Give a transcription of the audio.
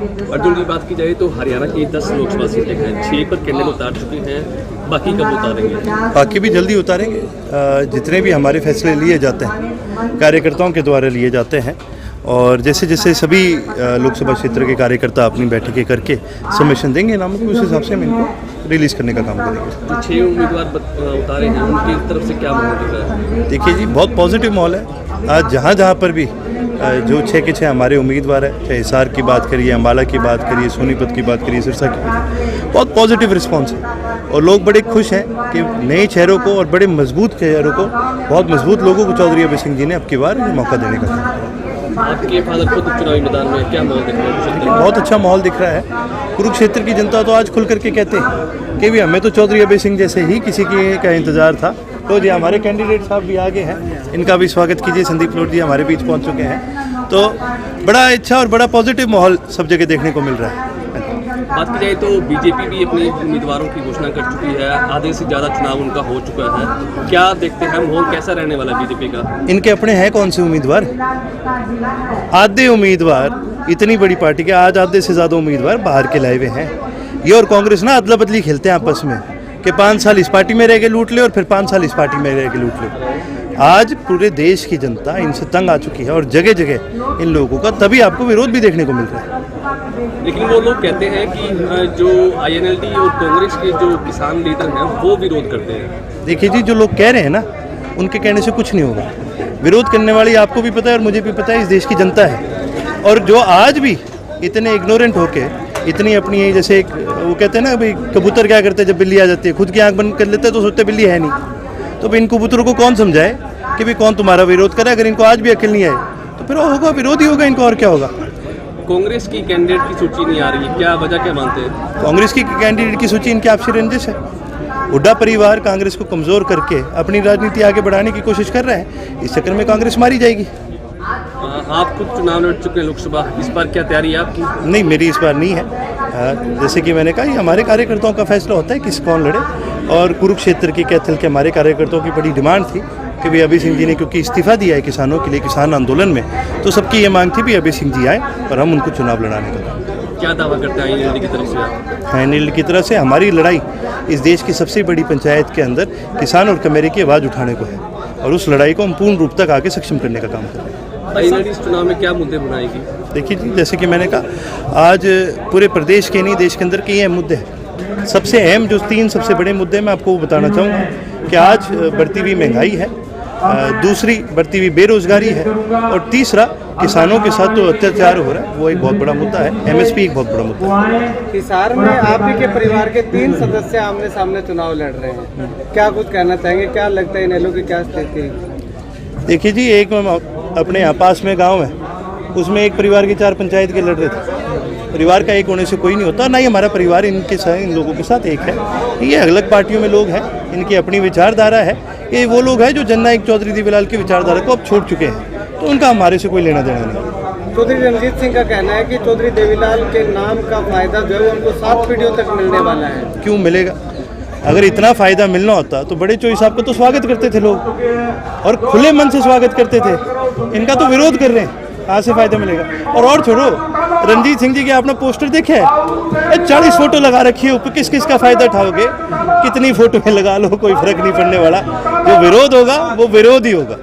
अर्जुन की बात की जाए तो हरियाणा की 10 लोकसभा सीटें हैं, 6 पर कैंडिडेट उतार चुके हैं, बाकी कब उतारेंगे? बाकी भी जल्दी उतारेंगे। जितने भी हमारे फैसले लिए जाते हैं कार्यकर्ताओं के द्वारा लिए जाते हैं, और जैसे जैसे सभी लोकसभा क्षेत्र के कार्यकर्ता अपनी बैठकें करके सबमिशन देंगे नामों को, उस हिसाब से हम इनको रिलीज़ करने का काम करेंगे। जो 6 उम्मीदवार उतारे हैं उनकी तरफ से क्या माहौल दिख रहा है? देखिए जी, बहुत पॉजिटिव माहौल है। आज जहाँ जहाँ पर भी जो 6 के 6 हमारे उम्मीदवार हैं, चाहे हिसार की बात करिए, अम्बाला की बात करिए, सोनीपत की बात करिए, सिरसा की करिए, बहुत पॉजिटिव रिस्पांस है और लोग बड़े खुश हैं कि नए चेहरों को और बड़े मजबूत चेहरों को, बहुत मजबूत लोगों को चौधरी अभय सिंह जी ने अब की बार मौका देने का काम। आपके फादर खुद चुनावी मैदान में क्या माहौल दिख रहा है? बहुत अच्छा माहौल दिख रहा है। कुरुक्षेत्र की जनता तो आज खुल करके कहते हैं कि भी हमें तो चौधरी अभय सिंह जैसे ही किसी का इंतजार था। तो जी हमारे कैंडिडेट साहब भी आगे हैं, इनका भी स्वागत कीजिए। संदीप लोट जी हमारे बीच पहुंच चुके हैं, तो बड़ा अच्छा और बड़ा पॉजिटिव माहौल सब जगह देखने को मिल रहा है। बात की जाए तो बीजेपी भी अपने उम्मीदवारों की घोषणा कर चुकी है, आधे से ज़्यादा चुनाव उनका हो चुका है। क्या देखते हैं माहौल कैसा रहने वाला है बीजेपी का? इनके अपने हैं कौन से उम्मीदवार? आधे उम्मीदवार, इतनी बड़ी पार्टी के आज आधे से ज़्यादा उम्मीदवार बाहर के लाए हुए हैं। ये और कांग्रेस ना अदला बदली खेलते हैं आपस में कि 5 साल इस पार्टी में रह के लूट ले और फिर 5 साल इस पार्टी में रह के लूट ले। आज पूरे देश की जनता इनसे तंग आ चुकी है और जगह जगह इन लोगों का तभी आपको विरोध भी देखने को मिल रहा है। लेकिन वो लोग कहते हैं कि जो INLD और कांग्रेस के जो किसान लीडर हैं वो विरोध करते हैं। देखिए जी, जो लोग कह रहे हैं ना, उनके कहने से कुछ नहीं होगा। विरोध करने वाली आपको भी पता है और मुझे भी पता है, इस देश की जनता है। और जो आज भी इतने इग्नोरेंट होके इतनी अपनी, जैसे एक वो कहते हैं ना भाई, कबूतर क्या करते हैं जब बिल्ली आ जाती है, खुद की आंख बंद कर लेते हैं तो सोचते बिल्ली है नहीं। तो इन कबूतरों को कौन समझाए कि भाई कौन तुम्हारा विरोध करे? अगर इनको आज भी अकल नहीं आए तो फिर होगा विरोध ही होगा इनको, और क्या होगा। कांग्रेस की कैंडिडेट की सूची नहीं आ रही है, क्या वजह क्या मानते हैं? कांग्रेस की कैंडिडेट की सूची इनकी आपसी रंजिश है। हुड्डा परिवार कांग्रेस को कमज़ोर करके अपनी राजनीति आगे बढ़ाने की कोशिश कर रहा है, इस चक्कर में कांग्रेस मारी जाएगी। आप खुद चुनाव लड़ चुके हैं लोकसभा, इस बार क्या तैयारी है आपकी? नहीं, मेरी इस बार नहीं है। जैसे कि मैंने कहा, ये हमारे कार्यकर्ताओं का फैसला होता है किस कौन लड़े। और कुरुक्षेत्र की कैथल के हमारे कार्यकर्ताओं की बड़ी डिमांड थी कि भाई अभय सिंह जी ने क्योंकि इस्तीफा दिया है किसानों के लिए, किसान आंदोलन में, तो सबकी ये मांग थी भी अभय सिंह जी आए और हम उनको चुनाव लड़ाने का। क्या दावा करते हैं INLD की तरफ से? INLD की तरफ से हमारी लड़ाई इस देश की सबसे बड़ी पंचायत के अंदर किसान और कमेरे की आवाज़ उठाने को है और उस लड़ाई को हम पूर्ण रूप तक आगे सक्षम करने का काम कर रहे हैं। INLD इस चुनाव में क्या मुद्दे बनाएगी? देखिए जी, जैसे कि मैंने कहा, आज पूरे प्रदेश के नहीं देश के अंदर के ये मुद्दे हैं। सबसे अहम जो 3 सबसे बड़े मुद्दे मैं आपको बताना चाहूँगा कि आज बढ़ती हुई महंगाई है, दूसरी बढ़ती हुई बेरोजगारी है, और तीसरा किसानों के साथ जो अत्याचार हो रहा है वो एक बहुत बड़ा मुद्दा है। MSP एक बहुत बड़ा मुद्दा है। हिसार में आप ही के परिवार के 3 सदस्य आमने सामने चुनाव लड़ रहे हैं, क्या कुछ कहना चाहेंगे? क्या लगता है इनेलो की क्या स्थिति है? देखिए जी, एक अपने यहाँ पास में गाँव है, उसमें एक परिवार के 4 पंचायत के लड़ रहे थे। परिवार का एक होने से कोई नहीं होता, ना ही हमारा परिवार इनके साथ, इन लोगों के साथ एक है। ये अलग पार्टियों में लोग हैं, इनकी अपनी विचारधारा है। ये वो लोग हैं जो जननायक चौधरी देवीलाल की विचारधारा को अब छोड़ चुके हैं, तो उनका हमारे से कोई लेना देना नहीं। चौधरी रणजीत सिंह का कहना है कि चौधरी देवीलाल के नाम का फायदा जो है उनको 7 पीढ़ियों तक मिलने वाला है। क्यों मिलेगा? अगर इतना फ़ायदा मिलना होता तो बड़े चोई साहब का तो स्वागत करते थे लोग और खुले मन से स्वागत करते थे। इनका तो विरोध कर रहे हैं, कहाँ से फ़ायदा मिलेगा? और छोड़ो, रणजीत सिंह जी के आपने पोस्टर देखे है? 40 फोटो लगा रखी है ऊपर, किस किस का फ़ायदा उठाओगे? कितनी फोटो में लगा लो, कोई फर्क नहीं पड़ने वाला। जो विरोध होगा वो विरोध ही होगा।